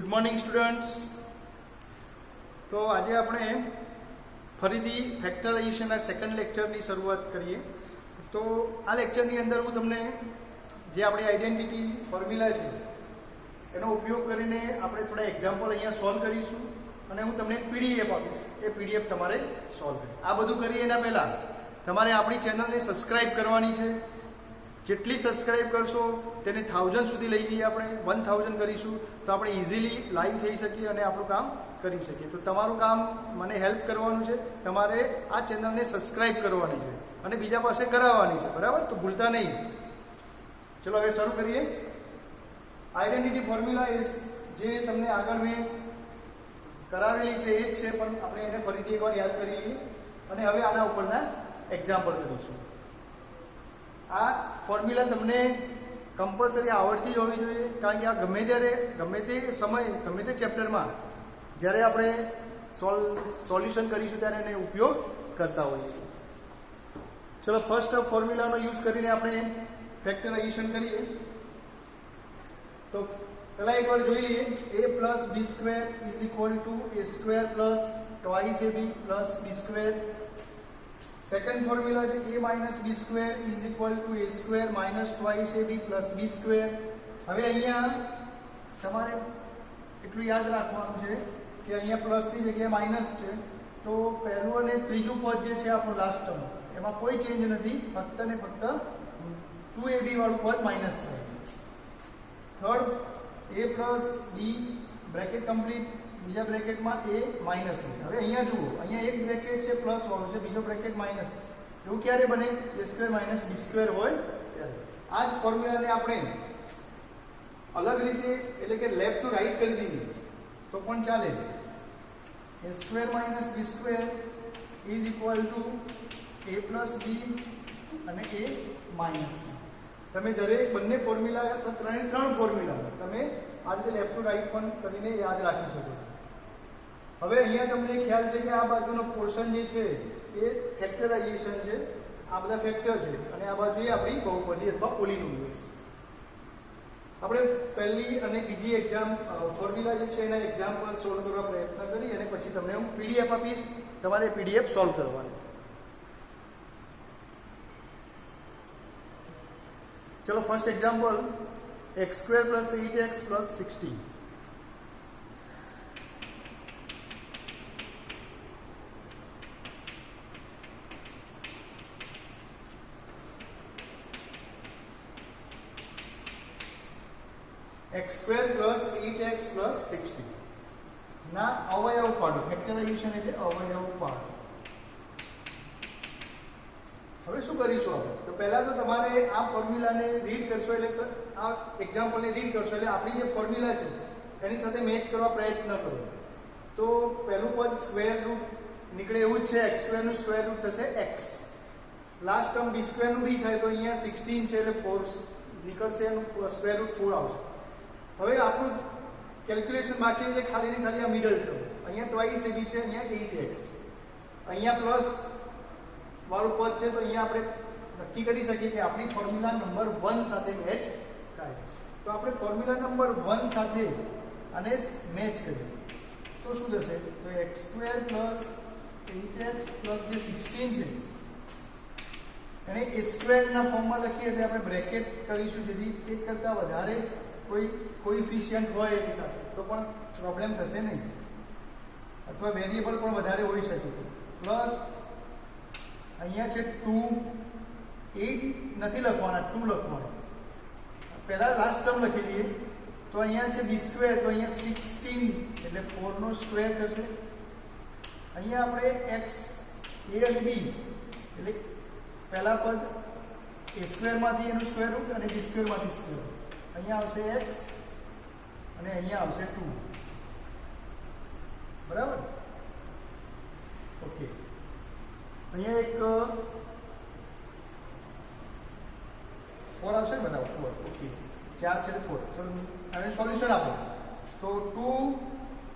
Good morning students. તો આજે આપણે ફરીથી ફેક્ટરાઇઝેશનના સેકન્ડ લેક્ચરની શરૂઆત કરીએ. તો આ લેક્ચરની અંદર હું તમને જે આપણી આઈડેન્ટિટી ફોર્મ્યુલા છે એનો ઉપયોગ કરીને આપણે થોડા એક્ઝામ્પલ અહીંયા સોલ્વ કરીશું અને હું તમને એક પીડીએફ આપીશ. એ પીડીએફ તમારે સોલ્વ કરી આ બધું કરીએ એના પહેલાં તમારે આપણી ચેનલને સબસ્ક્રાઈબ કરવાની છે. જેટલી સબસ્ક્રાઈબ કરશો તેને 1000 સુધી લઈ જઈએ. આપણે 1000 કરીશું તો આપણે ઇઝીલી લાઈવ થઈ શકીએ અને આપણું કામ કરી શકીએ. તો તમારું કામ મને હેલ્પ કરવાનું છે. તમારે આ ચેનલને સબસ્ક્રાઈબ કરવાની છે અને બીજા પાસે કરાવવાની છે, બરાબર? તો ભૂલતા નહીં. ચલો હવે શરૂ કરીએ. આઈડેન્ટિટી ફોર્મ્યુલા જે તમને આગળ મેં કરાવેલી છે એ જ છે, પણ આપણે એને ફરીથી એકવાર યાદ કરી લઈએ અને હવે આના ઉપરના એક્ઝામ્પલ કરીશું. આ ફોર્મ્યુલા તમને કમ્પલસરી આવડતી જ હોવી જોઈએ, કારણ કે આ ગમે તે સમય ગમે તે ચેપ્ટરમાં જ્યારે આપણે સોલ્યુશન કરીશું ત્યારે એને ઉપયોગ કરતા હોઈએ છીએ. ચલો ફર્સ્ટ ફોર્મ્યુલાનો યુઝ કરીને આપણે ફેક્ટરાઇઝેશન કરીએ. તો પહેલાં એકવાર જોઈ લઈએ. a plus B square is equal to a square plus twice ab plus B square. Second formula છે a minus B square is equal to a square minus twice ab plus B square. હવે અહીંયા તમારે એટલું યાદ રાખવાનું છે કે અહીંયા પ્લસની જગ્યાએ માઇનસ છે, તો પહેલું અને ત્રીજું પદ જે છે આપણું લાસ્ટ ટર્મ એમાં કોઈ ચેન્જ નથી, ફક્ત ને ફક્ત 2ab વાળું પદ માઇનસ થાય. Third a plus B bracket complete, બીજા બ્રેકેટમાં a માઇનસ બી. હવે અહીંયા જુઓ, અહીંયા એક બ્રેકેટ છે પ્લસ વાળું છે, બીજો બ્રેકેટ માઇનસ. એવું ક્યારે બને? a square minus B square હોય ત્યારે. આ જ ફોર્મ્યુલાને આપણે અલગ રીતે એટલે કે લેફ્ટ ટુ રાઈટ કરી દઈએ તો પણ ચાલે. a square minus B square is equal to a plus B અને a માઇનસ બી. તમે દરેક બંને ફોર્મ્યુલા અથવા ત્રણ ફોર્મ્યુલા તમે આ રીતે લેફ્ટ ટુ રાઈટ પણ કરીને યાદ રાખી શકો. હવે અહીંયા તમને ખ્યાલ છે કે આ બાજુનો પોર્શન જે છે એ ફેક્ટરાઇઝેશન છે. આ બધા ફેક્ટર છે અને આ બાજુ એ આપણી બહુપદી અથવા પોલિનોમિયલ્સ. આપણે પહેલી અને બીજી ફોર્મ્યુલા જે છે એના એક્ઝામ્પલ સોલ્વ કરવા પ્રયત્ન કરી અને પછી તમને હું પીડીએફ આપીશ. તમારે પીડીએફ સોલ્વ કરવાની. ચલો first example, x square plus 8x plus 16. x square plus 8x plus 16 ના અવયવ પાડો. ફેક્ટરાઇઝેશન એટલે અવયવ પાડો. હવે શું કરીશું આપણે? તો પહેલા તો તમારે આ ફોર્મ્યુલાને રીડ કરશો, એટલે આ એક્ઝામ્પલને રીડ કરશો એટલે આપણી જે ફોર્મ્યુલા છે એની સાથે મેચ કરવા પ્રયત્ન કરો. તો પહેલું પદ સ્ક્વેર રૂટ નીકળે એવું જ છે. એક્સ સ્ક્વેરનું સ્ક્વેર રૂટ થશે એક્સ. લાસ્ટ ટર્મ બી સ્ક્વેરનું બી થાય તો અહીંયા 16 છે એટલે 4 નીકળશે, એનું સ્ક્વેર રૂટ 4 આવશે. હવે આપણું કેલ્ક્યુલેશન બાકી છે ખાલી ને ખાલી આ મિડલ ટર્મ. અહીંયા ટ્વાઇસ ab છે, અહીંયા 8x છે, અહીંયા પ્લસ વાળું પદ છે, તો અહીંયા આપણે નક્કી કરી શકીએ કે આપણી ફોર્મ્યુલા નંબર 1 સાથે મેચ થાય. તો આપણે ફોર્મ્યુલા નંબર 1 સાથે આને મેચ કરીએ તો શું થશે? તો x square plus 8x plus જે 16 છે એને a સ્ક્વેરના ફોર્મમાં લખીએ એટલે આપણે બ્રેકેટ કરીશું, જેથી એક કરતાં વધારે કોઈ કોએફિશિયન્ટ હોય એની સાથે તો પણ પ્રોબ્લેમ થશે નહીં, અથવા વેરિયેબલ પણ વધારે હોઈ શકે. પ્લસ અહીંયા છે 2, 8 નથી લખવાના, 2 લખવાના. પહેલાં લાસ્ટ ટર્મ લખી દઈએ. તો અહીંયા છે બી સ્ક્વેર, તો અહીંયા 16 એટલે 4 નો સ્ક્વેર થશે. અહીંયા આપણે એક્સ એ અને બી એટલે પહેલા પદ એ સ્ક્વેરમાંથી એનું સ્ક્વેર રૂટ અને બી સ્ક્વેરમાંથી સ્ક્વેર રૂટ. અહીંયા આવશે એક્સ અને અહીંયા આવશે 2. બરાબર? ઓકે. અહીંયા એક 4 આવશે ને? બનાવો 4. ઓકે, 4 છે 4. ચલો આને સોલ્યુશન આપો. તો 2,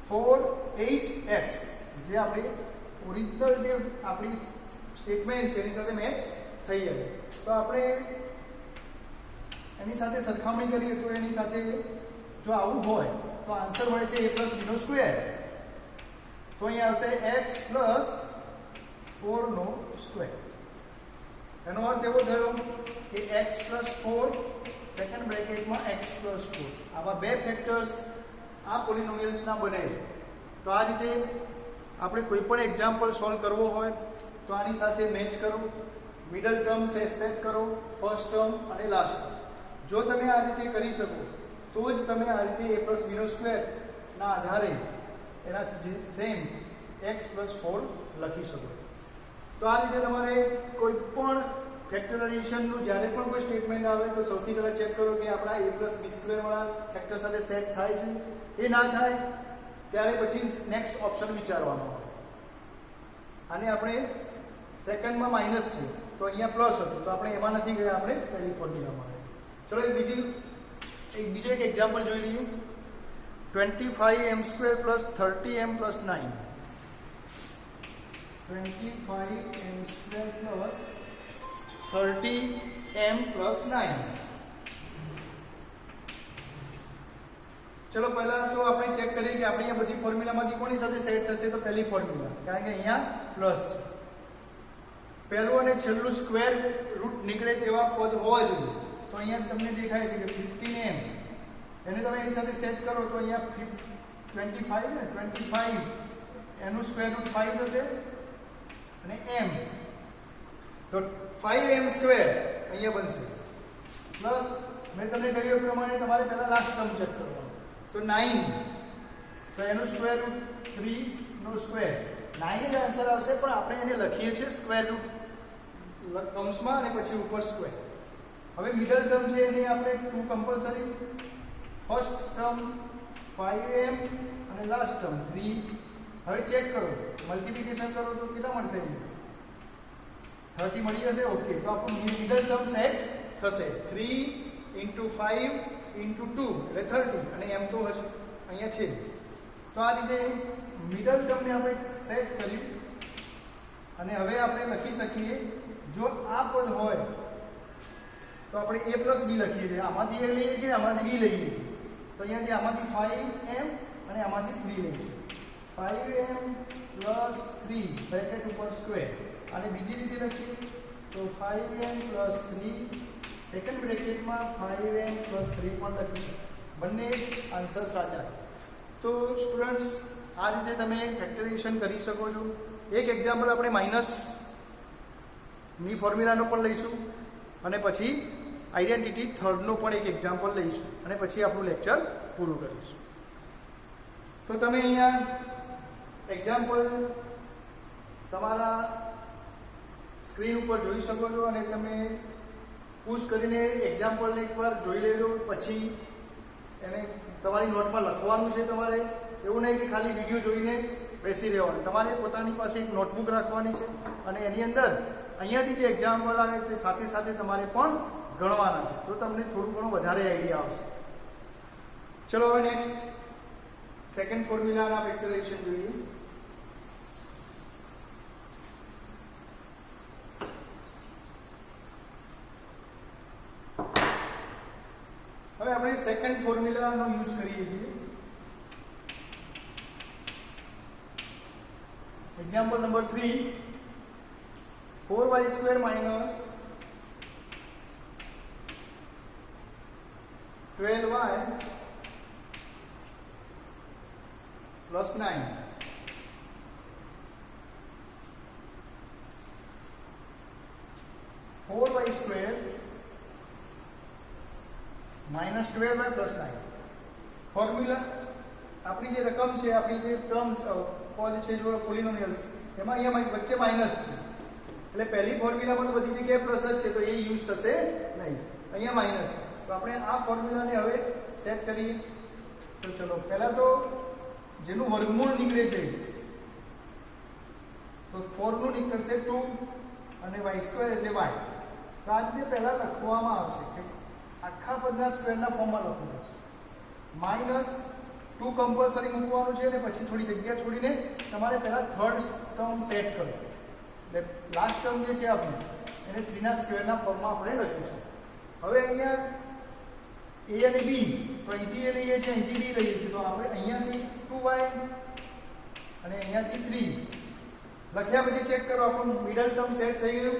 4, 8x જે આપણી ઓરિજિનલ જે આપણી સ્ટેટમેન્ટ છે એની સાથે મેચ થઈ જાય. તો આપણે એની સાથે સરખામણી કરીએ તો એની સાથે જો આવું હોય તો આન્સર મળે છે a પ્લસ b નો સ્ક્વેર. તો અહીંયા આવશે x પ્લસ 4 નો સ્ક્વેર. એનો અર્થ એવો થયો કે x પ્લસ 4 સેકન્ડ બ્રેકેટમાં x પ્લસ 4 આવા બે ફેક્ટર્સ આ પોલિનોમિયલ્સના બને છે. તો આ રીતે આપણે કોઈ પણ એક્ઝામ્પલ સોલ્વ કરવો હોય તો આની સાથે મેચ કરો, મિડલ ટર્મ સેટ કરો, ફર્સ્ટ ટર્મ અને લાસ્ટ ટર્મ. જો તમે આ રીતે કરી શકો તો જ તમે આ રીતે a પ્લસ b નો સ્ક્વેર ના આધારે એના સેમ x પ્લસ 4 લખી શકો. તો આ રીતે તમારે કોઈ પણ ફેક્ટરાઇઝેશનનું જ્યારે પણ કોઈ સ્ટેટમેન્ટ આવે તો સૌથી પહેલાં ચેક કરો કે આપણા a પ્લસ b સ્ક્વેર વાળા ફેક્ટર સાથે સેટ થાય છે. એ ના થાય ત્યારે પછી નેક્સ્ટ ઓપ્શન વિચારવાનો હોય. આને આપણે સેકન્ડમાં માઇનસ છે તો અહીંયા પ્લસ હતું તો આપણે એમાં નથી ગયા, આપણે પહેલી ફોર્મ્યુલામાં. ચલો બીજો એક એક્ઝામ્પલ જોઈ લઈએ. 25m² plus 30m plus 9. 25m² plus 30m plus 9. ચલો પહેલા તો આપણે ચેક કરીએ કે આપણે અહીંયા બધી ફોર્મ્યુલામાંથી કોની સાથે સેટ થશે. તો પહેલી ફોર્મ્યુલા, કારણ કે અહીંયા પ્લસ છે. પહેલું અને છેલ્લું સ્ક્વેર રૂટ નીકળે તેવા પદ હોવા જોઈએ. તો અહીંયા તમને દેખાય છે કે 15m એને તમે એની સાથે સેટ કરો તો અહીંયા 25 છે ને, 25 એનું સ્ક્વેર રૂટ 5 થશે અને m તો 5m² અહીંયા બનશે. પ્લસ મેં તમને કહ્યું પ્રમાણે તમારે પહેલા લાસ્ટ ટર્મ ચેક કરવાનો. તો 9 તો એનું સ્ક્વેર રૂટ 3 નો સ્ક્વેર. 9 જ આન્સર આવશે, પણ આપણે એને લખીએ છીએ સ્ક્વેર રૂટ કૌંસમાં અને પછી ઉપર સ્ક્વેર. હવે મિડલ ટર્મ છે એને આપણે 2 કમ્પલસરી. ફર્સ્ટ ટર્મ 5m અને લાસ્ટ ટર્મ 3. હવે ચેક કરો, મલ્ટીપ્લિકેશન કરો તો કેટલા મળશે? 30 મળી જશે. ઓકે, તો આપણું મિડલ ટર્મ સેટ થશે. 3 × 5 × 2 એટલે 30 અને m તો હશે અહીંયા છે. તો આ રીતે મિડલ ટર્મને આપણે સેટ કર્યું અને હવે આપણે લખી શકીએ જો આ પદ હોય તો આપણે a પ્લસ b લખીએ છીએ. આમાંથી a લઈએ છીએ, આમાંથી b લઈએ છીએ. તો અહીંયાથી આમાંથી 5m અને આમાંથી 3 લઈએ છીએ. 5m પ્લસ 3 બ્રેકેટ ઉપર સ્ક્વેર. અને બીજી રીતે લખીએ તો 5m plus 3 second બ્રેકેટમાં 5m plus 3 પણ લખીશું. બંને આન્સર સાચા છે. તો સ્ટુડન્ટ્સ આ રીતે તમે ફેક્ટરાઇઝેશન કરી શકો છો. એક એક્ઝામ્પલ આપણે માઇનસની ફોર્મ્યુલાનો પણ લઈશું અને પછી આઈડેન્ટિટી થર્ડનો પણ એક એક્ઝામ્પલ લઈશું અને પછી આપણું લેક્ચર પૂરું કરીશું. તો તમે અહીંયા એક્ઝામ્પલ તમારા સ્ક્રીન ઉપર જોઈ શકો છો અને તમે પુશ કરીને એક્ઝામ્પલને એકવાર જોઈ લેજો. પછી એને તમારી નોટમાં લખવાનું છે. તમારે એવું નહીં કે ખાલી વિડીયો જોઈને બેસી રહેવાનું. તમારે પોતાની પાસે એક નોટબુક રાખવાની છે અને એની અંદર અહીંયાથી જે એક્ઝામ્પલ આવે તે સાથે સાથે તમારે પણ ગણવાના છે. તો તમને થોડું ઘણું વધારે આઈડિયા આવશે. ચલો હવે નેક્સ્ટ સેકન્ડ ફોર્મ્યુલાના ફેક્ટરાઇઝેશન જોઈએ. હવે આપણે સેકન્ડ ફોર્મ્યુલાનો યુઝ કરીએ છીએ. Example number 3, 4y² minus 12y plus 9. Minus 12y plus 9. Formula આપણી જે રકમ છે, આપણી જે ટર્મ્સ પદ છે જો પોલિનોમિયલ્સ, એમાં અહીંયા વચ્ચે માઇનસ છે એટલે પહેલી ફોર્મ્યુલામાં તો બધી જગ્યાએ પ્લસ જ છે તો એ યુઝ થશે નહીં. અહીંયા માઇનસ છે તો આપણે આ ફોર્મ્યુલાને હવે સેટ કરીએ. તો ચલો પહેલાં તો જેનું વર્ગમૂળ નીકળે છે તો 4 નું નીકળશે 2 અને y² એટલે y. તો આ રીતે પહેલાં લખવામાં આવશે કે આખા પદના સ્ક્વેરના ફોર્મમાં લખવું પડશે. માઇનસ 2 કમ્પલસરી મૂકવાનું છે અને પછી થોડી જગ્યા છોડીને તમારે પહેલાં થર્ડ ટર્મ સેટ કરો. એટલે લાસ્ટ ટર્મ જે છે આપણું એને 3 ના સ્ક્વેરના ફોર્મમાં આપણે લખીશું. હવે અહીંયા એ અને બી, તો અહીંથી એ લઈએ છીએ, અહીંથી બી લઈએ છીએ, તો આપણે અહીંયાથી 2y અને અહીંયાથી 3 લખ્યા પછી ચેક કરો આપણું મિડલ ટર્મ સેટ થઈ ગયું.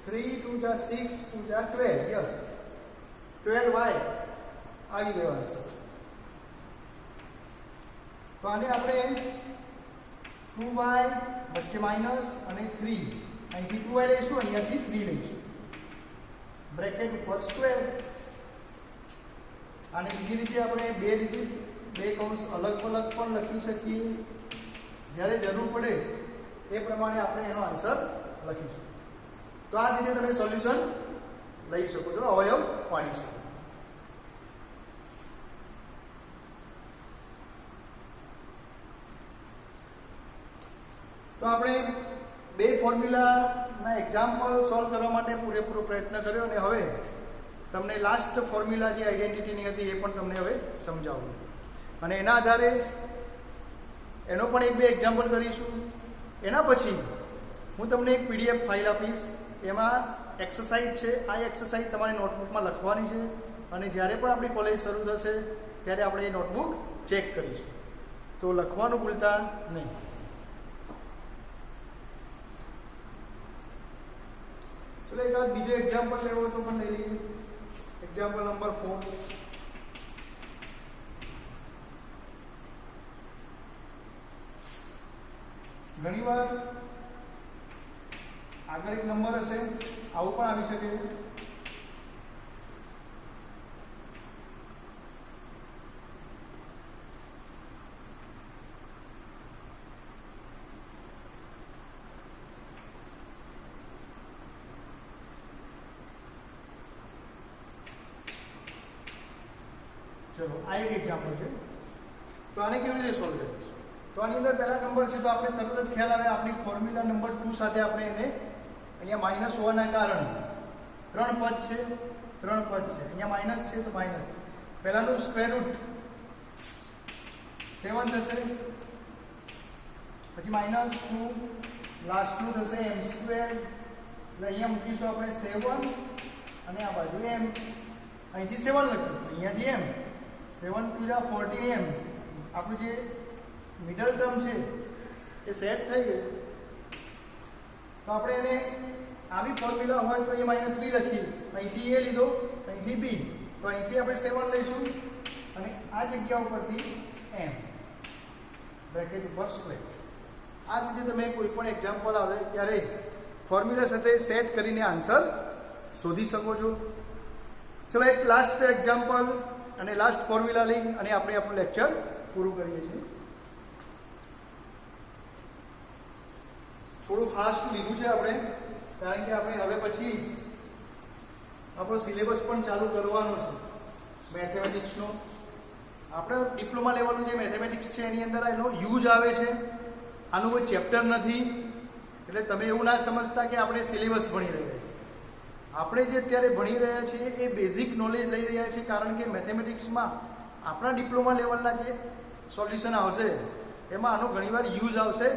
3 2 જા 6 2 જા 12, યસ 12y આવી ગયો આન્સર. તો આને આપણે 2y વચ્ચે માઇનસ અને 3, અહીંથી 2y લઈશું, અહીંયાથી 3 લઈશું, બ્રેકેટ ઉપર સ્ક્વેર. અને બીજી રીતે આપણે બે કૌંસ અલગ અલગ પણ લખી શકીએ. જ્યારે જરૂર પડે એ પ્રમાણે આપણે એનો આન્સર લખીશું. તો આ રીતે તમે સોલ્યુશન લઈ શકો છો, અવયવ પાડી શકો. તો આપણે બે ફોર્મ્યુલાના એક્ઝામ્પલ સોલ્વ કરવા માટે પૂરેપૂરો પ્રયત્ન કર્યો અને હવે તમને લાસ્ટ ફોર્મ્યુલા જે આઈડેન્ટિટીની હતી એ પણ તમને હવે સમજાવું અને એના આધારે એનો પણ એક બે એક્ઝામ્પલ કરીશું. એના પછી હું તમને એક પીડીએફ ફાઇલ આપીશ, એમાં એક્સરસાઇઝ છે. આ એક્સરસાઇઝ તમારી નોટબુકમાં લખવાની છે અને જ્યારે પણ આપણી કોલેજ શરૂ થશે ત્યારે આપણે એ નોટબુક ચેક કરીશું. તો લખવાનું ભૂલતા નહીં. ચલો એકાદ બીજો એક્ઝામ્પલ લેવો તો પણ લઈ લઈએ. Example number 4. ઘણીવાર આગળ એક નંબર હશે, આવું પણ આવી શકે. ચલો આ એક એક્ઝામ્પલ છે. તો આને કેવી રીતે સોલ્વ કરીશું? તો આની અંદર પહેલા નંબર છે તો આપણે તરત જ ખ્યાલ આવે આપણી ફોર્મ્યુલા નંબર 2 સાથે આપણે એને અહીંયા માઇનસ હોવાના કારણે 3 પદ છે, અહીંયા માઇનસ છે તો માઇનસ. પહેલાનું સ્ક્વેર રૂટ 7 થશે, પછી માઇનસ 2, લાસ્ટનું થશે m સ્ક્વેર. એટલે અહીંયા મૂકીશું આપણે 7 અને આ બાજુ m. અહીંથી 7 લખ્યું, અહીંયાથી m. 7 2 જા 14m. આપણું જે મિડલ ટર્મ છે એ સેટ થઈ ગયું. તો આપણે એને આવી ફોર્મ્યુલા હોય તો એ માઇનસ બી લખીએ, અહીંથી એ લીધો, અહીંથી બી, તો અહીંથી આપણે 7 લઈશું અને આ જગ્યા ઉપરથી m બ્રેકેટ ઉપર સ્ક્વેર. આ રીતે તમે કોઈ પણ એક્ઝામ્પલ આવે ત્યારે ફોર્મ્યુલા સાથે સેટ કરીને આન્સર શોધી શકો છો. ચલો એક લાસ્ટ એક્ઝામ્પલ અને લાસ્ટ ફોર્મ્યુલા લઈ અને આપણે આપણું લેક્ચર પૂરું કરીએ છીએ. થોડું ફાસ્ટ લીધું છે આપણે, કારણ કે આપણે હવે પછી આપણો સિલેબસ પણ ચાલુ કરવાનો છે મેથેમેટિક્સનો. આપણે ડિપ્લોમા લેવલનું જે મેથેમેટિક્સ છે એની અંદર એનો યુઝ આવે છે, આનું કોઈ ચેપ્ટર નથી. એટલે તમે એવું ના સમજતા કે આપણે સિલેબસ ભણી રહ્યા છીએ. આપણે જે અત્યારે ભણી રહ્યા છીએ એ બેઝિક નોલેજ લઈ રહ્યા છીએ, કારણ કે મેથેમેટિક્સમાં આપણા ડિપ્લોમા લેવલના જે સોલ્યુશન આવશે એમાં આનો ઘણીવાર યુઝ આવશે,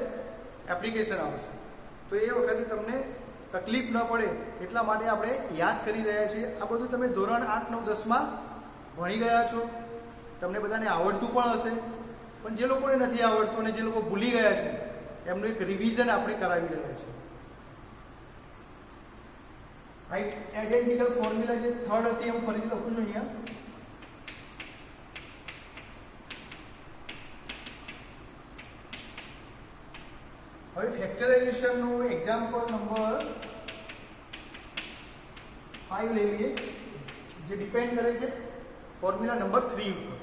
એપ્લિકેશન આવશે. તો એ વખતે તમને તકલીફ ન પડે એટલા માટે આપણે યાદ કરી રહ્યા છીએ. આ બધું તમે ધોરણ 8, 9, 10માં ભણી ગયા છો, તમને બધાને આવડતું પણ હશે. પણ જે લોકોને નથી આવડતું અને જે લોકો ભૂલી ગયા છે એમનું એક રિવિઝન આપણે કરાવી રહ્યા છીએ. રાઈટ, આઈડેન્ટિકલ ફોર્મ્યુલા જે થર્ડ હતી હું ફરીથી લખું છું અહીંયા. હવે ફેક્ટરાઇઝેશનનું એક્ઝામ્પલ નંબર 5 લઈ લઈએ, જે ડિપેન્ડ કરે છે ફોર્મ્યુલા નંબર 3 ઉપર.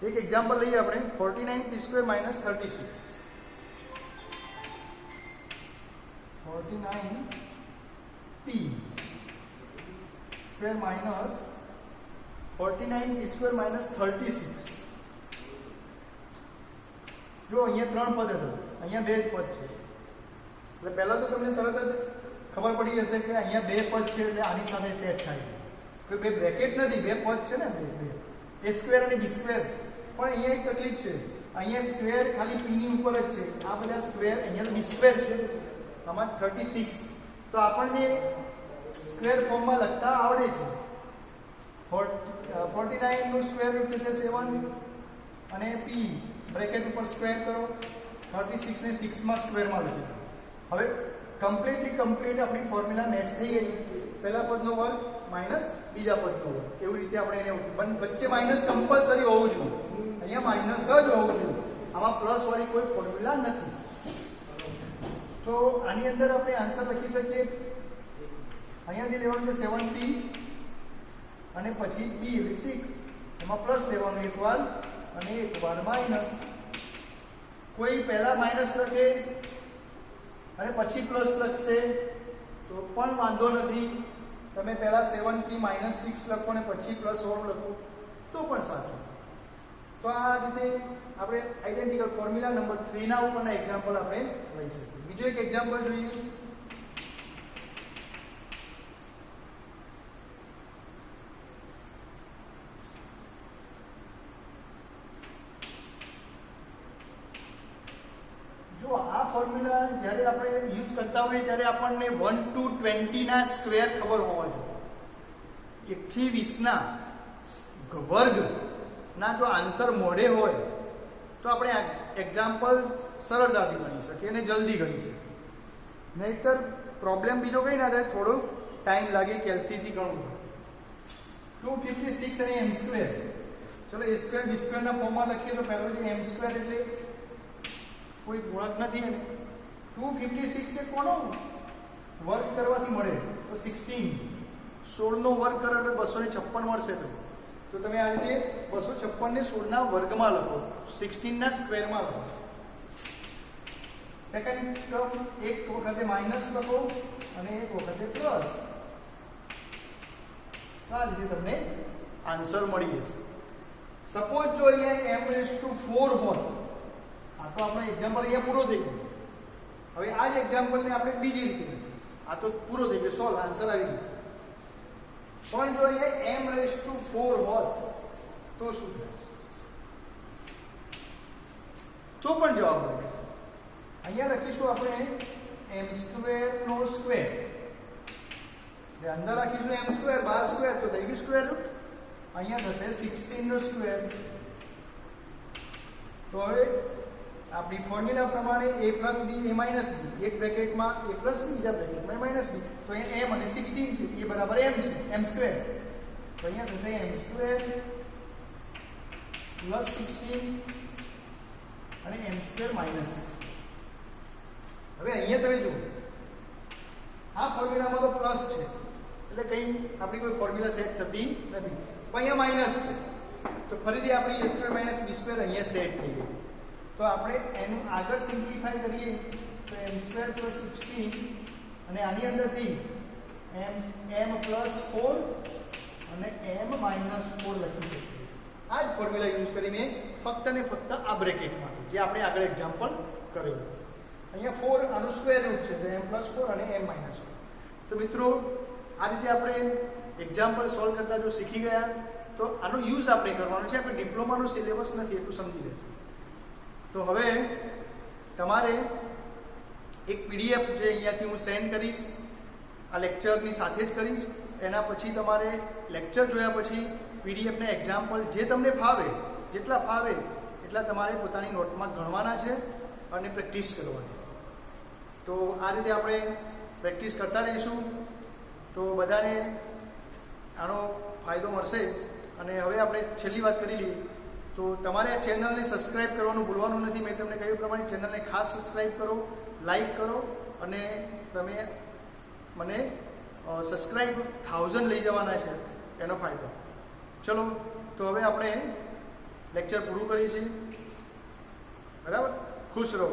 એક એક્ઝામ્પલ લઈએ આપણે, 49p² - 36. 49p² - 36. જો અહીંયા 3 પદ હતા, અહીંયા 2 જ પદ છે. એટલે પહેલા તો તમને તરત જ ખબર પડી જશે કે અહીંયા 2 પદ છે એટલે આની સાથે સેટ થાય. કોઈ બે બ્રેકેટ નથી, 2 પદ છે ને, a² અને b². પણ અહીંયા એક તકલીફ છે, અહીંયા સ્ક્વેર ખાલી p ની ઉપર જ છે, આ બધા સ્ક્વેર, અહીંયા તો b² છે, આમાં 36. તો આપણને સ્ક્વેર ફોર્મમાં લખતા આવડે છે, 49 નું સ્ક્વેર રૂટ થશે 7 અને p બ્રેકેટ ઉપર સ્ક્વેર કરો 36 ને 6 માં સ્ક્વેરમાં લખી. હવે કમ્પ્લીટ આપણી ફોર્મ્યુલા મેચ થઈ ગઈ. પહેલા પદનો વર્ગ માઇનસ બીજા પદનો વર્ગ એવી રીતે આપણે એને પણ વચ્ચે માઇનસ કમ્પલસરી હોવું જોઈએ. અહીંયા માઇનસ જ હોવું જોઈએ. આમાં પ્લસ વાળી કોઈ ફોર્મ્યુલા નથી. તો આની અંદર આપણે આન્સર લખી શકીએ. અહીંયાથી લેવાનું છે 7p અને પછી b એટલે 6 એમાં પ્લસ લેવાનું એક વાર અને એક વાર માઇનસ. કોઈ પહેલા માઇનસ લખે અને પછી પ્લસ લખશે તો પણ વાંધો નથી. તમે પહેલા 7p - 6 લખો અને પછી પ્લસ 1 લખો તો પણ સાચું. તો આ રીતે આપણે આઈડેન્ટિકલ ફોર્મ્યુલા નંબર 3 ના ઉપરના એક્ઝામ્પલ આપણે લઈ શકીએ. બીજો એક એક્ઝામ્પલ જોઈએ. જો આ ફોર્મ્યુલા જ્યારે આપણે યુઝ કરતા હોઈએ ત્યારે આપણને 1 to 20 ના સ્ક્વેર ખબર હોવા જોઈએ. 1 થી 20 ના વર્ગ ના જો આન્સર મોડે હોય તો આપણે એક્ઝામ્પલ સરળતાથી ગણી શકીએ અને જલ્દી ગણી શકીએ. નહીતર પ્રોબ્લેમ બીજો કંઈ ના થાય, થોડો ટાઈમ લાગે કેલ્સીથી ગણવું. 256 અને m સ્ક્વેર. ચલો a સ્ક્વેર b સ્ક્વેરના ફોર્મમાં લખીએ તો પહેલો જે m સ્ક્વેર એટલે કોઈ ગુણક નથી. અને 256 એ કોનો વર્ગ કરવાથી મળે તો 16 નો વર્ગ કરો એટલે 256 મળશે. તો તમે આ રીતે 256 ને 16 ના વર્ગમાં લખો, 16 ના સ્ક્વેરમાં લખો. સેકન્ડ ટર્મ એક વખતે માઇનસ લખો અને એક વખતે પ્લસ. આ રીતે તમને આન્સર મળી જશે. સપોઝ જો અહીંયા m⁴ હોત, આ તો આપણો એક્ઝામ્પલ અહીંયા પૂરો થઈ ગયો. હવે આ જ એક્ઝામ્પલને આપણે બીજી રીતે, આ તો પૂરો થઈ ગયો, સોલ્વ, આન્સર આવી ગયો. પણ જો અહીંયા m⁴ હોત તો શું થાય? તો પણ જવાબ મળે છે. અહીંયા લખીશું આપણે m² નો સ્ક્વેર. અંદર રાખીશું m², બહાર સ્ક્વેર તો થઈ ગયું સ્ક્વેર રૂટ. અહીંયા થશે 16 નો સ્ક્વેર. તો હવે આપણી ફોર્મ્યુલા પ્રમાણે a + b a - b, એક બ્રેકેટમાં a + b, બીજા બ્રેકેટમાં a - b. તો અહીંયા m અને 16 છે, એ બરાબર m છે, m². તો અહીંયા થશે m² + 16 અને m² - 16. હવે અહીંયા તમે જુઓ, આ ફોર્મ્યુલામાં તો પ્લસ છે એટલે કંઈ આપણી કોઈ ફોર્મ્યુલા સેટ થતી નથી. પણ અહીંયા માઇનસ છે તો ફરીથી આપણી a² - b² અહીંયા સેટ થઈ ગઈ. તો આપણે એનું આગળ સિમ્પ્લિફાય કરીએ તો m² + 16 અને આની અંદરથી m + 4 અને m - 4 લખી શકીએ. આ જ ફોર્મ્યુલા યુઝ કરી મેં ફક્ત ને ફક્ત આ બ્રેકેટ માટે, જે આપણે આગળ એક્ઝામ્પલ કરેલું. અહીંયા 4 આનું સ્ક્વેર રૂટ છે તો m + 4 અને m - 4. તો મિત્રો આ રીતે આપણે એક્ઝામ્પલ સોલ્વ કરતા જો શીખી ગયા તો આનો યુઝ આપણે કરવાનો છે. આપણે ડિપ્લોમાનો સિલેબસ નથી, એટલું સમજી લેજો. તો હવે તમારે એક PDF જે અહીંયાથી હું સેન્ડ કરીશ, આ લેક્ચરની સાથે જ કરીશ. એના પછી તમારે લેક્ચર જોયા પછી PDF ને એક્ઝામ્પલ જે તમને ફાવે, જેટલા ફાવે એટલા તમારે પોતાની નોટમાં ગણવાના છે અને પ્રેક્ટિસ કરવાની. તો આ રીતે આપણે પ્રેક્ટિસ કરતા રહીશું તો બધાને આનો ફાયદો મળશે. અને હવે આપણે છેલ્લી વાત કરી લઈએ તો તમારે આ ચેનલને સબસ્ક્રાઇબ કરવાનું ભૂલવાનું નથી. મેં તમને કહ્યું પ્રમાણે ચેનલને ખાસ સબસ્ક્રાઇબ કરો, લાઈક કરો અને તમે મને સબસ્ક્રાઇબ 1000 લઈ જવાના છે એનો ફાયદો. ચલો તો હવે આપણે લેક્ચર પૂરું કરીએ છીએ. બરાબર, ખુશ રહો.